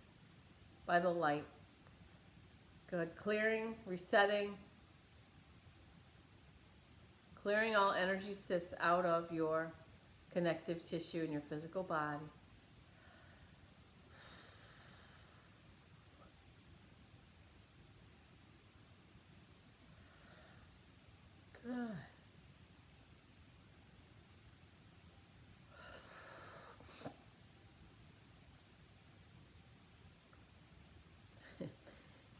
by the light. Good. Clearing, resetting. Clearing all energy cysts out of your connective tissue in your physical body. Good.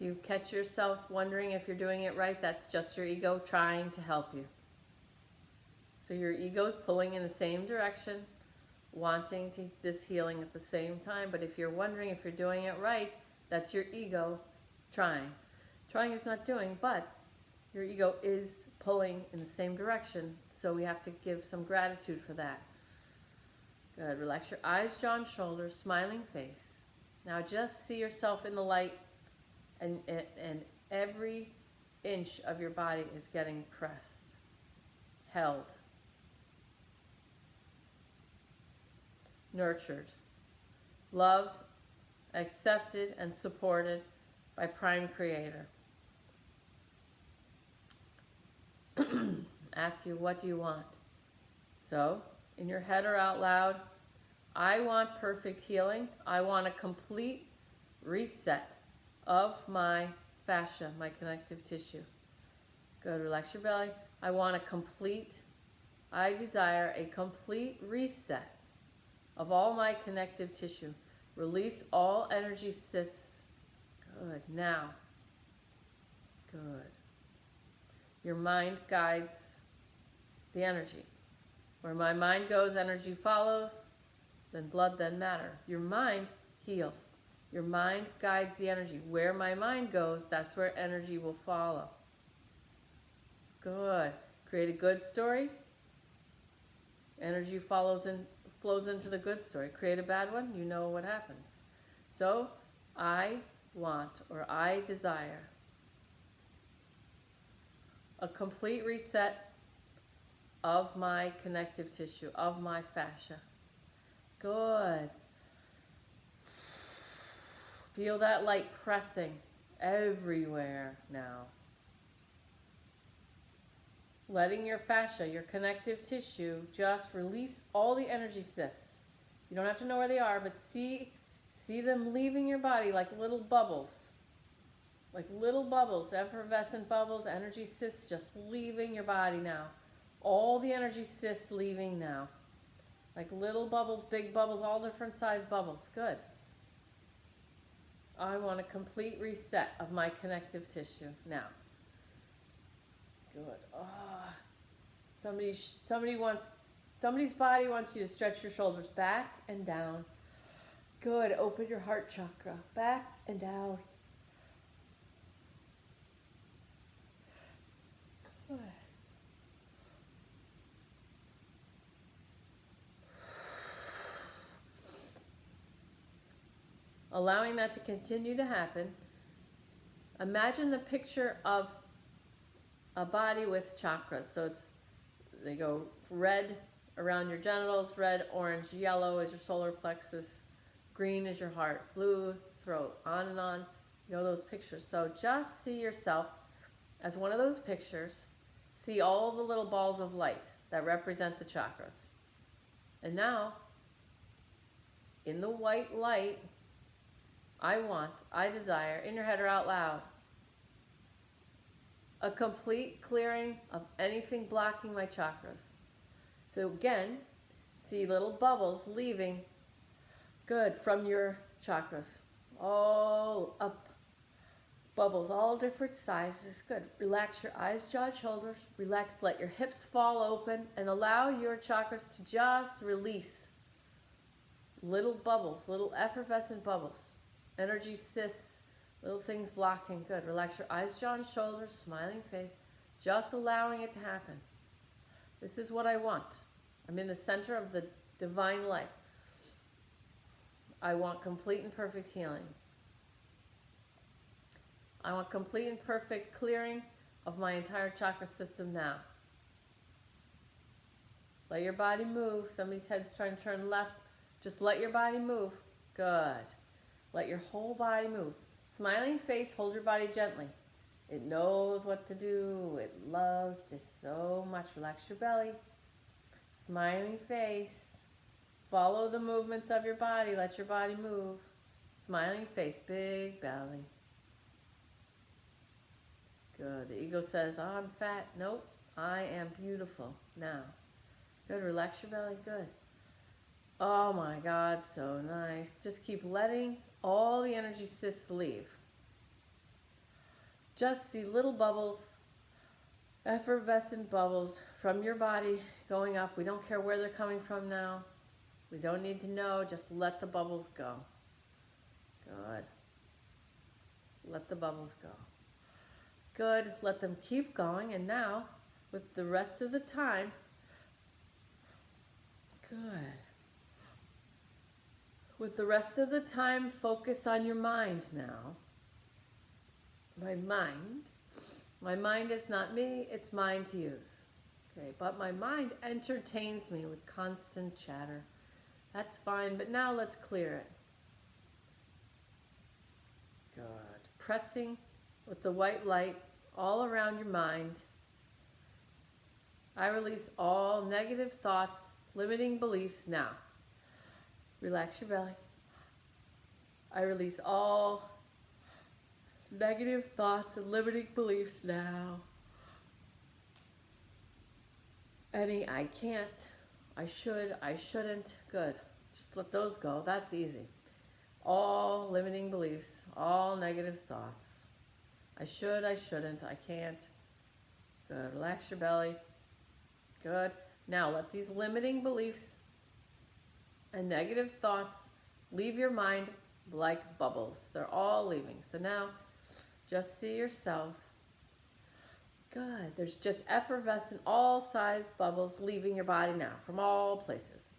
You catch yourself wondering if you're doing it right, that's just your ego trying to help you. So your ego's pulling in the same direction, wanting this healing at the same time. But if you're wondering if you're doing it right, that's your ego trying. Trying is not doing, but your ego is pulling in the same direction. So we have to give some gratitude for that. Good. Relax your eyes, jaw, and shoulders, smiling face. Now just see yourself in the light, and every inch of your body is getting pressed, held, nurtured, loved, accepted, and supported by Prime Creator. Ask you, what do you want? So, in your head or out loud, I want perfect healing. I want a complete reset of my fascia, my connective tissue. Good, relax your belly. I desire a complete reset of all my connective tissue. Release all energy cysts. Good, now. Good. Your mind guides the energy. Where my mind goes, energy follows, then blood, then matter. Your mind heals. Your mind guides the energy. Where my mind goes, that's where energy will follow. Good. Create a good story. Energy flows into the good story. Create a bad one, you know what happens. So, I want, or I desire, a complete reset of my connective tissue, of my fascia. Good. Feel that light pressing everywhere now. Letting your fascia, your connective tissue, just release all the energy cysts. You don't have to know where they are, but see them leaving your body like little bubbles. Like little bubbles, effervescent bubbles, energy cysts just leaving your body now. All the energy cysts leaving now. Like little bubbles, big bubbles, all different size bubbles. Good. I want a complete reset of my connective tissue now. Good. Oh, somebody's body wants you to stretch your shoulders back and down. Good. Open your heart chakra. Back and down. Good. Allowing that to continue to happen. Imagine the picture of a body with chakras. So they go red around your genitals, red, orange, yellow is your solar plexus, green is your heart, blue throat, on and on. You know those pictures. So just see yourself as one of those pictures. See all the little balls of light that represent the chakras. And now, in the white light, I desire, in your head or out loud, a complete clearing of anything blocking my chakras. So again, see little bubbles leaving, good, from your chakras. All up. Bubbles, all different sizes. Good. Relax your eyes, jaw, shoulders. Relax, let your hips fall open and allow your chakras to just release. Little bubbles, little effervescent bubbles. Energy cysts, little things blocking. Good. Relax your eyes, jaw, and shoulders, smiling face. Just allowing it to happen. This is what I want. I'm in the center of the divine light. I want complete and perfect healing. I want complete and perfect clearing of my entire chakra system now. Let your body move. Somebody's head's trying to turn left. Just let your body move. Good. Let your whole body move. Smiling face, hold your body gently. It knows what to do. It loves this so much. Relax your belly. Smiling face. Follow the movements of your body. Let your body move. Smiling face, big belly. Good. The ego says, oh, I'm fat. Nope. I am beautiful now. Good. Relax your belly. Good. Oh my God, so nice. Just keep letting all the energy cysts leave. just see little bubbles, effervescent bubbles from your body going up. We don't care where they're coming from now. We don't need to know, just let the bubbles go. Good. Let the bubbles go. Good, let them keep going, and now, with the rest of the time, good. With the rest of the time, focus on your mind now. My mind is not me, it's mine to use. Okay, but my mind entertains me with constant chatter. That's fine, but now let's clear it. Good. Pressing with the white light all around your mind. I release all negative thoughts, limiting beliefs now. Relax your belly. I release all negative thoughts and limiting beliefs now. Any I can't, I should, I shouldn't, good. Just let those go, that's easy. All limiting beliefs, all negative thoughts. I should, I shouldn't, I can't. Good, relax your belly. Good. Now let these limiting beliefs and negative thoughts leave your mind like bubbles. They're all leaving. So now just see yourself. Good. There's just effervescent, all-sized bubbles leaving your body now from all places.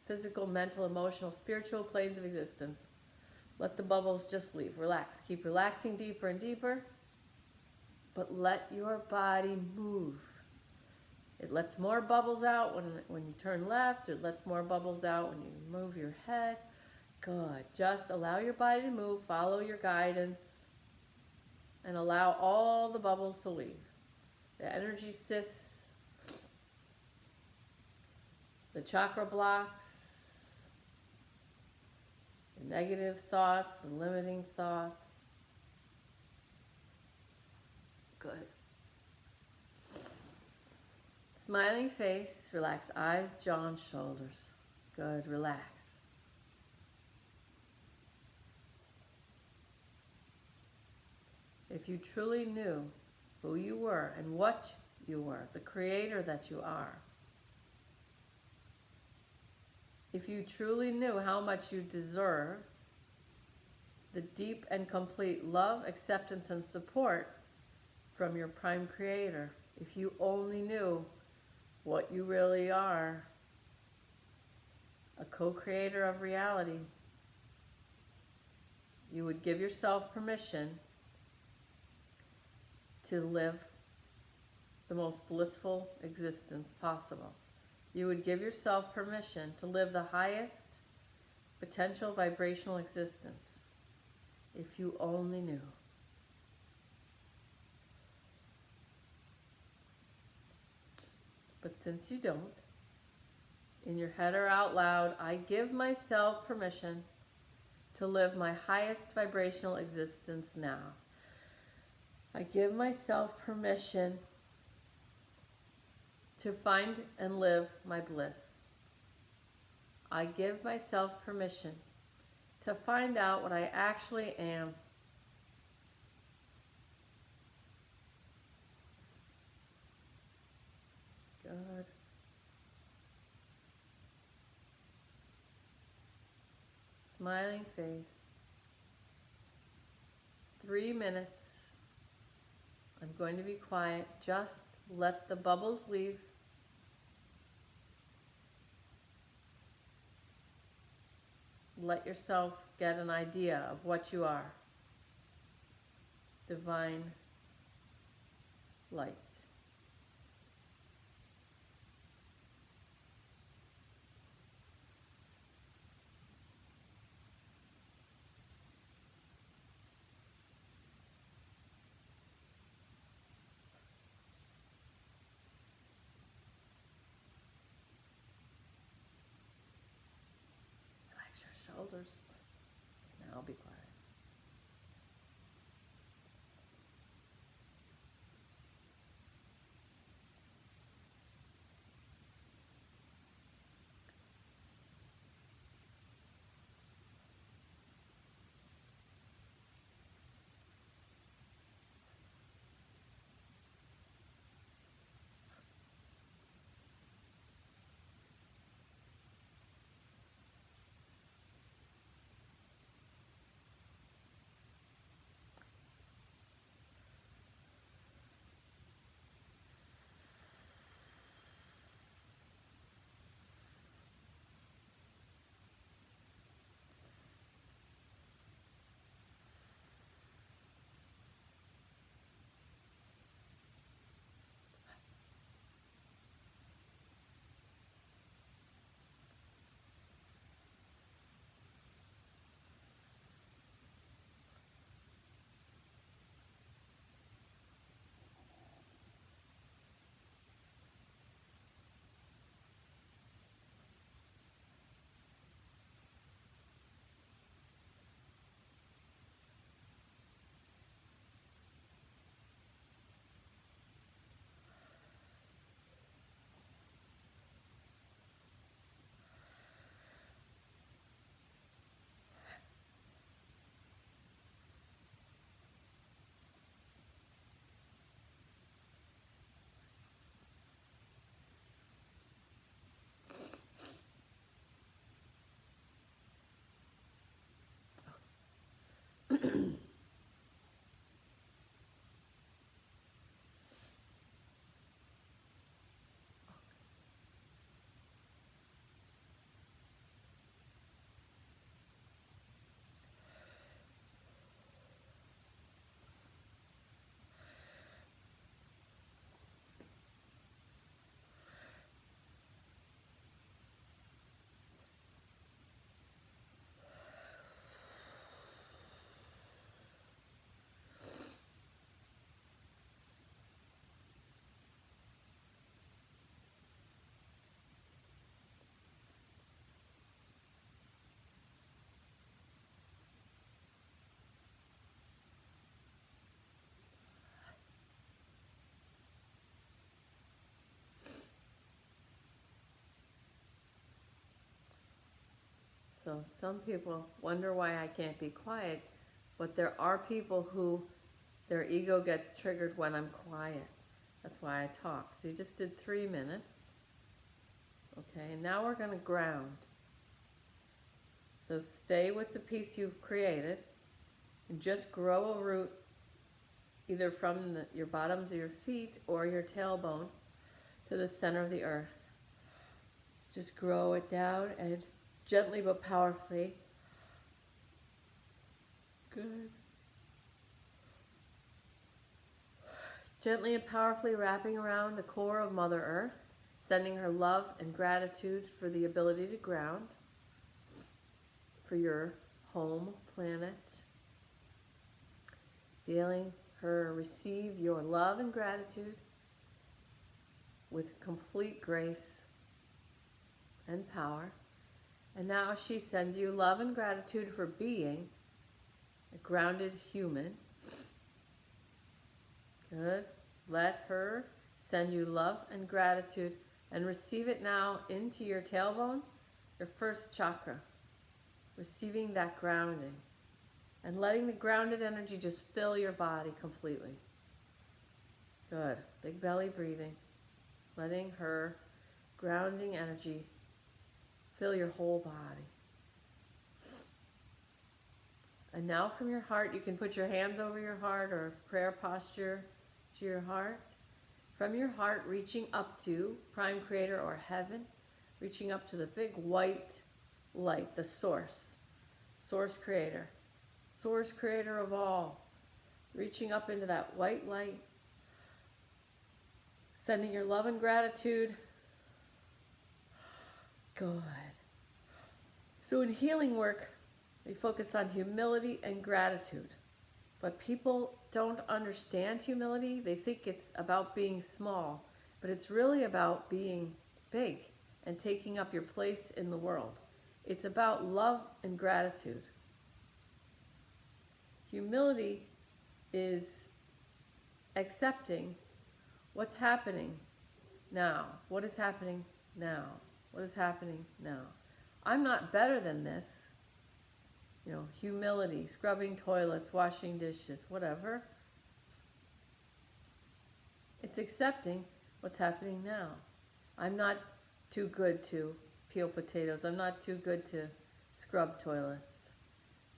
Physical, mental, emotional, spiritual planes of existence. Let the bubbles just leave. Relax. Keep relaxing deeper and deeper. But let your body move. It lets more bubbles out when you turn left. It lets more bubbles out when you move your head. Good. Just allow your body to move. Follow your guidance. And allow all the bubbles to leave. The energy cysts, the chakra blocks, the negative thoughts, the limiting thoughts. Good. Smiling face, relax eyes, jaw, and shoulders. Good, relax. If you truly knew who you were and what you were, the creator that you are, if you truly knew how much you deserved the deep and complete love, acceptance, and support from your prime creator, if you only knew what you really are, a co-creator of reality, you would give yourself permission to live the most blissful existence possible. You would give yourself permission to live the highest potential vibrational existence if you only knew. But since you don't, in your head or out loud, I give myself permission to live my highest vibrational existence now. I give myself permission to find and live my bliss. I give myself permission to find out what I actually am. Good. Smiling face. 3 minutes. I'm going to be quiet. Just let the bubbles leave. Let yourself get an idea of what you are. Divine light. Shoulders. Now I'll be quiet. So some people wonder why I can't be quiet, but there are people who their ego gets triggered when I'm quiet. That's why I talk. So you just did 3 minutes. Okay, and now we're going to ground. So stay with the piece you've created and just grow a root either from your bottoms of your feet or your tailbone to the center of the earth. Just grow it down and gently but powerfully. Good. Gently and powerfully wrapping around the core of Mother Earth, sending her love and gratitude for the ability to ground, for your home planet. Feeling her receive your love and gratitude with complete grace and power. And now she sends you love and gratitude for being a grounded human. Good. Let her send you love and gratitude and receive it now into your tailbone, your first chakra. Receiving that grounding and letting the grounded energy just fill your body completely. Good. Big belly breathing. Letting her grounding energy fill your whole body. And now from your heart, you can put your hands over your heart or prayer posture to your heart. From your heart, reaching up to Prime Creator or Heaven, reaching up to the big white light, the Source, Source Creator of all, reaching up into that white light, sending your love and gratitude. Good. So in healing work, we focus on humility and gratitude. But people don't understand humility. They think it's about being small, but it's really about being big and taking up your place in the world. It's about love and gratitude. Humility is accepting what's happening now. What is happening now? What is happening now? I'm not better than this. You know, humility, scrubbing toilets, washing dishes, whatever. It's accepting what's happening now. I'm not too good to peel potatoes. I'm not too good to scrub toilets.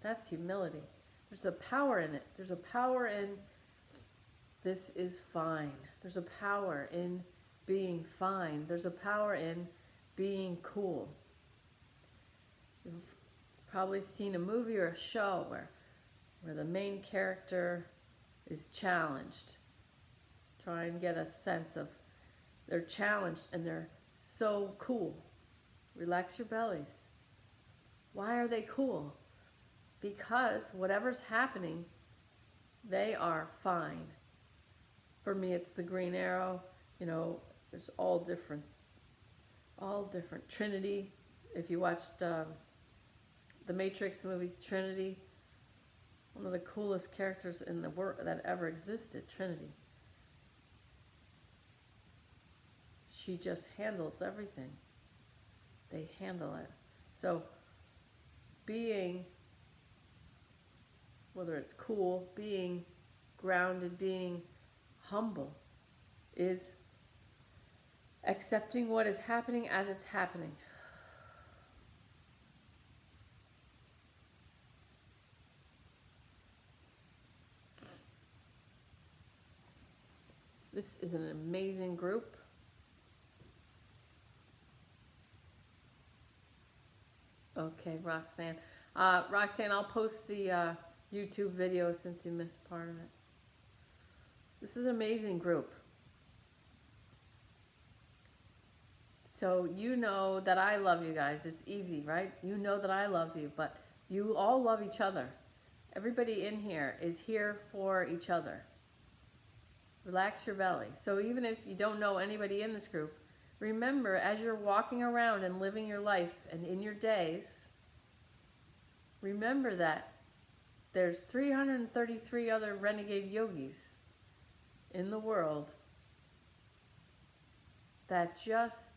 That's humility. There's a power in it. There's a power in this is fine. There's a power in being fine. There's a power in being cool. You've probably seen a movie or a show where the main character is challenged. Try and get a sense of they're challenged and they're so cool. Relax your bellies. Why are they cool? Because whatever's happening, they are fine. For me, it's the Green Arrow. You know, there's all different. Trinity. If you watched the Matrix movies, Trinity, one of the coolest characters in the world that ever existed, Trinity. She just handles everything. They handle it. So being, whether it's cool, being grounded, being humble, is accepting what is happening as it's happening. This is an amazing group. Okay, Roxanne. Roxanne, I'll post the YouTube video since you missed part of it. This is an amazing group. So you know that I love you guys. It's easy, right? You know that I love you, but you all love each other. Everybody in here is here for each other. Relax your belly. So even if you don't know anybody in this group, remember as you're walking around and living your life and in your days, remember that there's 333 other renegade yogis in the world that just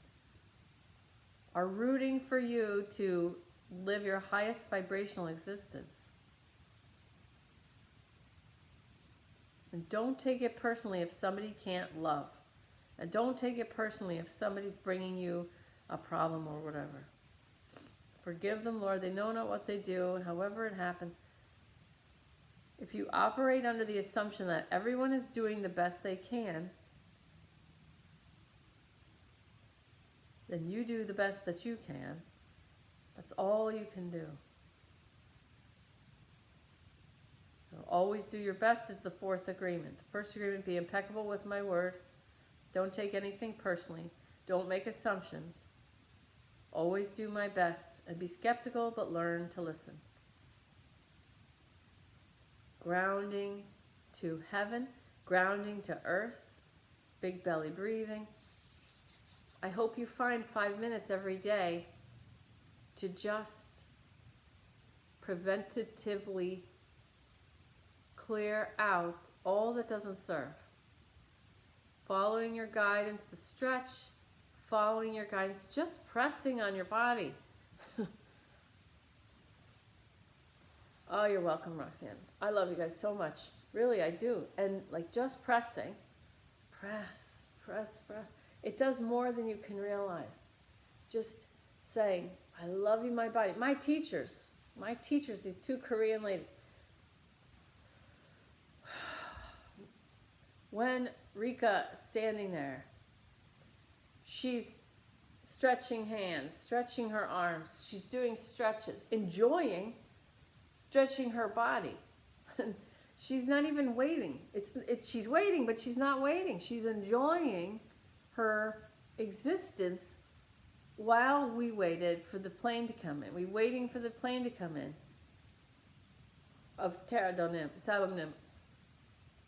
are rooting for you to live your highest vibrational existence. And don't take it personally if somebody can't love. And don't take it personally if somebody's bringing you a problem or whatever. Forgive them, Lord. They know not what they do, however it happens. If you operate under the assumption that everyone is doing the best they can, then you do the best that you can. That's all you can do. So always do your best is the fourth agreement. The first agreement, be impeccable with my word. Don't take anything personally. Don't make assumptions. Always do my best and be skeptical, but learn to listen. Grounding to heaven, grounding to earth, big belly breathing. I hope you find 5 minutes every day to just preventatively clear out all that doesn't serve. Following your guidance to stretch, following your guidance, just pressing on your body. Oh, you're welcome, Roxanne. I love you guys so much. Really, I do. And like just pressing, press, press, press. It does more than you can realize. Just saying, I love you, my body. My teachers, these two Korean ladies. When Rika standing there, she's stretching hands, stretching her arms. She's doing stretches, enjoying stretching her body. She's not even waiting. She's waiting, but she's not waiting. She's enjoying her existence while we waited for the plane to come in. We're waiting for the plane to come in. Of Teradonim, Sabamnim.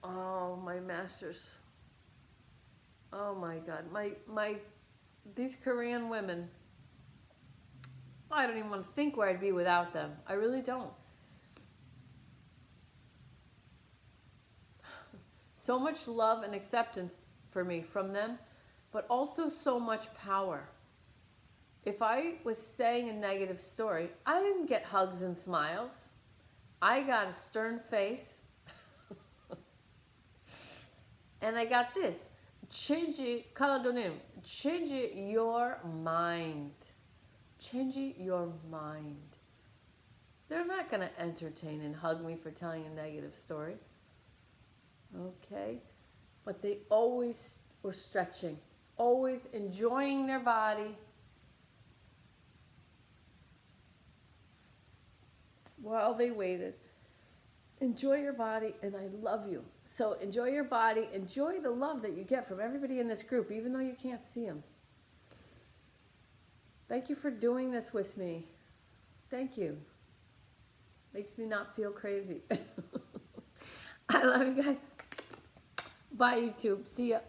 Oh, my masters. Oh my God. These Korean women, I don't even want to think where I'd be without them. I really don't. So much love and acceptance for me from them, but also so much power. If I was saying a negative story, I didn't get hugs and smiles. I got a stern face. And I got this. Change your mind. Change your mind. They're not going to entertain and hug me for telling a negative story. Okay? But they always were stretching, always enjoying their body while they waited. Enjoy your body, and I love you. So enjoy your body. Enjoy the love that you get from everybody in this group, even though you can't see them. Thank you for doing this with me. Thank you. Makes me not feel crazy. I love you guys. Bye, YouTube. See ya.